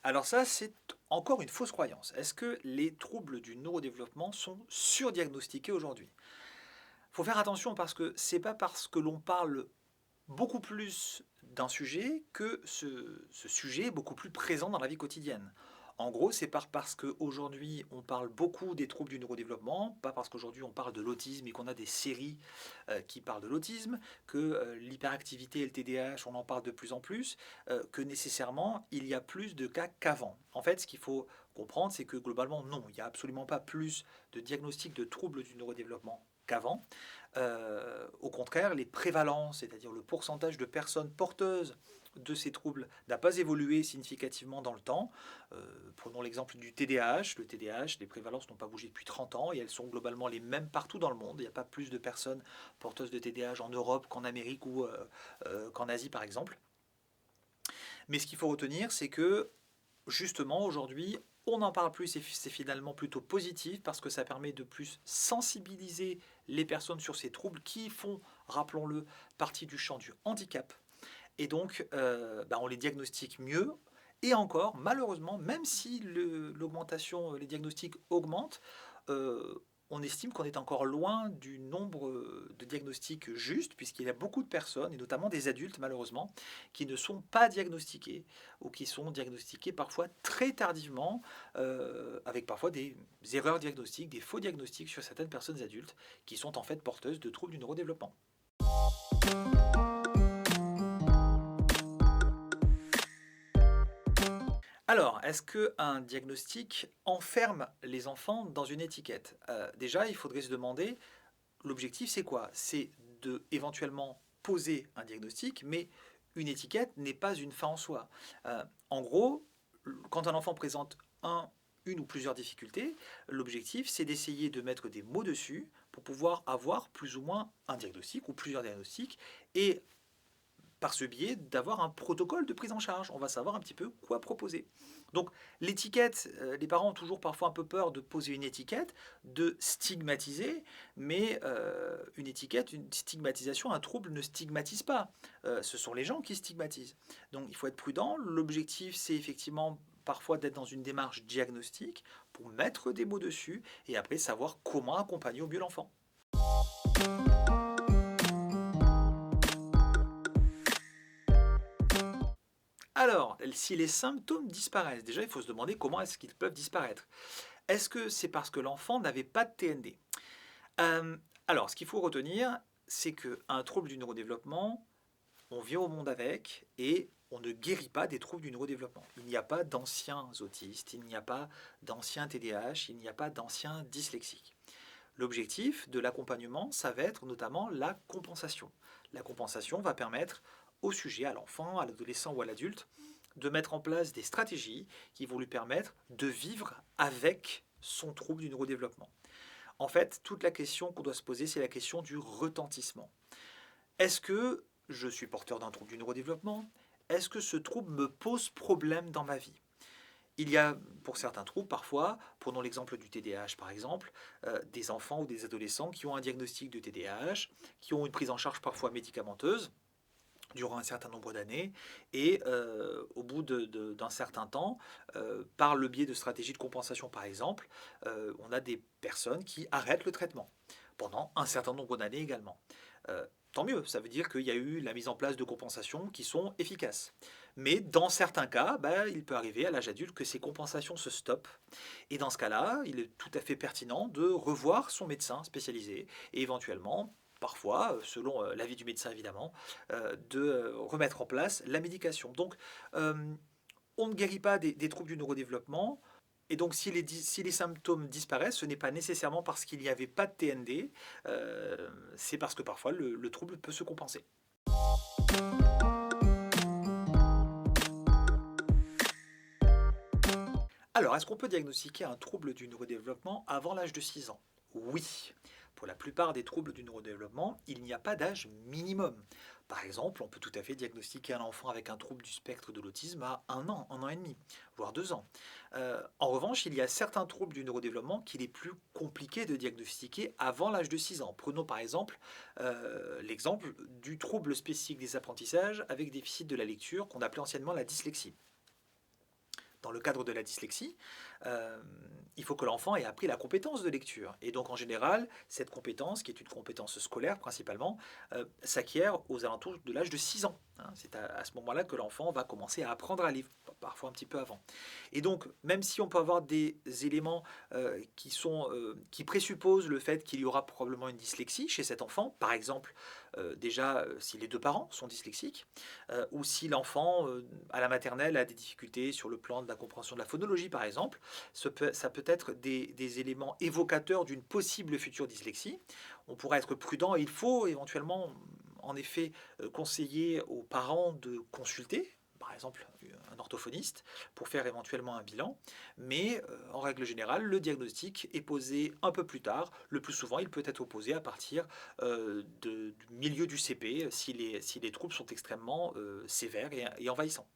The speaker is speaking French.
Alors ça, c'est encore une fausse croyance. Est-ce que les troubles du neurodéveloppement sont surdiagnostiqués aujourd'hui? Il faut faire attention parce que c'est pas parce que l'on parle beaucoup plus d'un sujet que ce sujet est beaucoup plus présent dans la vie quotidienne. En gros, c'est pas parce qu'aujourd'hui on parle beaucoup des troubles du neurodéveloppement, pas parce qu'aujourd'hui on parle de l'autisme et qu'on a des séries qui parlent de l'autisme, que l'hyperactivité et le TDAH, on en parle de plus en plus, que nécessairement il y a plus de cas qu'avant. En fait, ce qu'il faut comprendre, c'est que globalement, non, il n'y a absolument pas plus de diagnostics de troubles du neurodéveloppement qu'avant. Au contraire, les prévalences, c'est-à-dire le pourcentage de personnes porteuses de ces troubles, n'a pas évolué significativement dans le temps. Prenons l'exemple du TDAH. Le TDAH, les prévalences n'ont pas bougé depuis 30 ans et elles sont globalement les mêmes partout dans le monde. Il n'y a pas plus de personnes porteuses de TDAH en Europe qu'en Amérique ou qu'en Asie par exemple. Mais ce qu'il faut retenir, c'est que justement aujourd'hui, on en parle plus et c'est finalement plutôt positif parce que ça permet de plus sensibiliser les personnes sur ces troubles qui font, rappelons-le, partie du champ du handicap. Et donc, on les diagnostique mieux. Et encore, malheureusement, même si l'augmentation, les diagnostics augmentent, euh, on estime qu'on est encore loin du nombre de diagnostics justes, puisqu'il y a beaucoup de personnes, et notamment des adultes malheureusement, qui ne sont pas diagnostiqués, ou qui sont diagnostiqués parfois très tardivement, avec parfois des erreurs diagnostiques, des faux diagnostics sur certaines personnes adultes, qui sont en fait porteuses de troubles du neurodéveloppement. Alors, est-ce qu'un diagnostic enferme les enfants dans une étiquette? Déjà, il faudrait se demander, l'objectif c'est quoi? C'est de éventuellement poser un diagnostic, mais une étiquette n'est pas une fin en soi. En gros, quand un enfant présente une ou plusieurs difficultés, l'objectif c'est d'essayer de mettre des mots dessus pour pouvoir avoir plus ou moins un diagnostic ou plusieurs diagnostics et par ce biais d'avoir un protocole de prise en charge. On va savoir un petit peu quoi proposer. Donc l'étiquette, les parents ont toujours parfois un peu peur de poser une étiquette, de stigmatiser, mais une étiquette, une stigmatisation, un trouble ne stigmatise pas. Ce sont les gens qui stigmatisent. Donc il faut être prudent. L'objectif, c'est effectivement parfois d'être dans une démarche diagnostique pour mettre des mots dessus et après savoir comment accompagner au mieux l'enfant. Alors, si les symptômes disparaissent, déjà il faut se demander comment est-ce qu'ils peuvent disparaître. Est-ce que c'est parce que l'enfant n'avait pas de TND? Alors, ce qu'il faut retenir, c'est qu'un trouble du neurodéveloppement, on vient au monde avec et on ne guérit pas des troubles du neurodéveloppement. Il n'y a pas d'anciens autistes, il n'y a pas d'anciens TDAH, il n'y a pas d'anciens dyslexiques. L'objectif de l'accompagnement, ça va être notamment la compensation. La compensation va permettre au sujet, à l'enfant, à l'adolescent ou à l'adulte, de mettre en place des stratégies qui vont lui permettre de vivre avec son trouble du neurodéveloppement. En fait, toute la question qu'on doit se poser, c'est la question du retentissement. Est-ce que je suis porteur d'un trouble du neurodéveloppement? Est-ce que ce trouble me pose problème dans ma vie? Il y a, pour certains troubles, parfois, prenons l'exemple du TDAH par exemple, des enfants ou des adolescents qui ont un diagnostic de TDAH, qui ont une prise en charge parfois médicamenteuse durant un certain nombre d'années, et au bout d'un certain temps, par le biais de stratégies de compensation par exemple, on a des personnes qui arrêtent le traitement pendant un certain nombre d'années également. Tant mieux, ça veut dire qu'il y a eu la mise en place de compensations qui sont efficaces. Mais dans certains cas, il peut arriver à l'âge adulte que ces compensations se stoppent. Et dans ce cas-là, il est tout à fait pertinent de revoir son médecin spécialisé et éventuellement, parfois, selon l'avis du médecin évidemment, de remettre en place la médication. Donc, on ne guérit pas des troubles du neurodéveloppement. Et donc, si les symptômes disparaissent, ce n'est pas nécessairement parce qu'il n'y avait pas de TND, c'est parce que parfois le trouble peut se compenser. Alors, est-ce qu'on peut diagnostiquer un trouble du neurodéveloppement avant l'âge de 6 ans? Oui. Pour la plupart des troubles du neurodéveloppement, il n'y a pas d'âge minimum. Par exemple, on peut tout à fait diagnostiquer un enfant avec un trouble du spectre de l'autisme à 1 an et demi, voire 2 ans. En revanche, il y a certains troubles du neurodéveloppement qu'il est plus compliqué de diagnostiquer avant l'âge de 6 ans. Prenons par exemple l'exemple du trouble spécifique des apprentissages avec déficit de la lecture qu'on appelait anciennement la dyslexie. dans le cadre de la dyslexie, euh, il faut que l'enfant ait appris la compétence de lecture. Et donc en général, cette compétence, qui est une compétence scolaire principalement, s'acquiert aux alentours de l'âge de 6 ans. Hein. C'est à ce moment-là que l'enfant va commencer à apprendre à lire, parfois un petit peu avant. Et donc, même si on peut avoir des éléments qui présupposent le fait qu'il y aura probablement une dyslexie chez cet enfant, par exemple, déjà si les deux parents sont dyslexiques, ou si l'enfant à la maternelle a des difficultés sur le plan de la compréhension de la phonologie, par exemple, ça peut être des éléments évocateurs d'une possible future dyslexie. On pourra être prudent et il faut éventuellement, en effet, conseiller aux parents de consulter, par exemple un orthophoniste, pour faire éventuellement un bilan. Mais en règle générale, le diagnostic est posé un peu plus tard. Le plus souvent, il peut être posé à partir du milieu du CP si les troubles sont extrêmement sévères et envahissants.